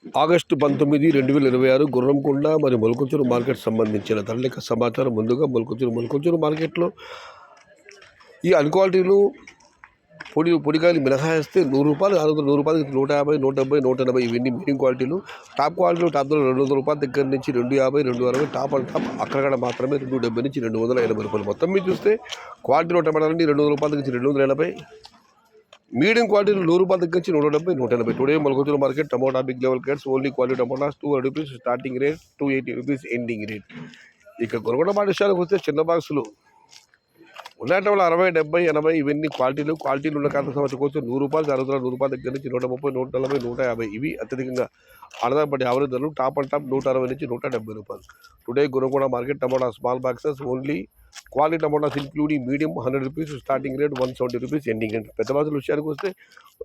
August 19, 2026 Gurramkonda మరియు మొలకొంచూరు market సంబంధించిన ధరల యొక్క సమాచారం. ముందుగా మొలకొంచూరు మార్కెట్లో ఈ అన్క్వాలిటీలు పొడికాయలు మినహాయిస్తే ₹100, ₹600, ₹100, ₹150, ₹170, ₹180 ఇవన్నీ మీడియం క్వాలిటీలు. టాప్ క్వాలిటీలు టాప్ ధర ₹200 దగ్గర నుంచి ₹250, ₹260, టాప్ అండ్ టాప్ అక్కడ మాత్రమే ₹270 నుంచి ₹280. మొత్తం మీద చూస్తే క్వాలిటీలో టమాటాలండి ₹200 దగ్గర నుంచి ₹280, మీడియం క్వాలిటీలు ₹100 దగ్గర నుంచి ₹170, ₹180. టుడే మొలకొంచూరు market tomato big level crates only quality tomatoes ₹200 starting rate, ₹280 ending rate. ఇక కొనుగోలు విషయానికి వస్తే చిన్న బాక్సులు ఉన్నటంలో 60, 70, 80 ఇవన్నీ క్వాలిటీలు ఉన్న కాంత సంవత్సరం కోసం ₹100, ₹100 దగ్గర నుంచి ₹130, ₹140, ₹150 ఇవి అత్యధికంగా ఆధారపడి యావరేజ్ ధరలు. టాప్ అండ్ టాప్ ₹160 నుంచి ₹170. Today Gurramkonda market tomato small boxes only quality tomatoes including medium ₹100 starting rate, ₹170 ending rate. పెద్ద బాక్సుల విషయానికి వస్తే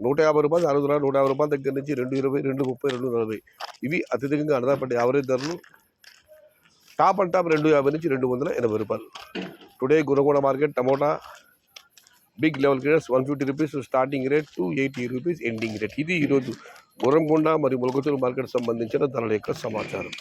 ₹150, ₹600, ₹150 దగ్గర నుంచి ₹220, ₹230, ₹240 ఇవి అత్యధికంగా ఆధారపడి యావరేజ్ ధరలు. టాప్ అండ్ టాప్ ₹250 నుంచి ₹280. Today Gurramkonda market tomato big level grades ₹150 starting rate, ₹280 ending rate. ఇది ఈరోజు గుర్రంకొండ మరియు మొలకొంచూరు మార్కెట్ సంబంధించిన ధరల యొక్క సమాచారం.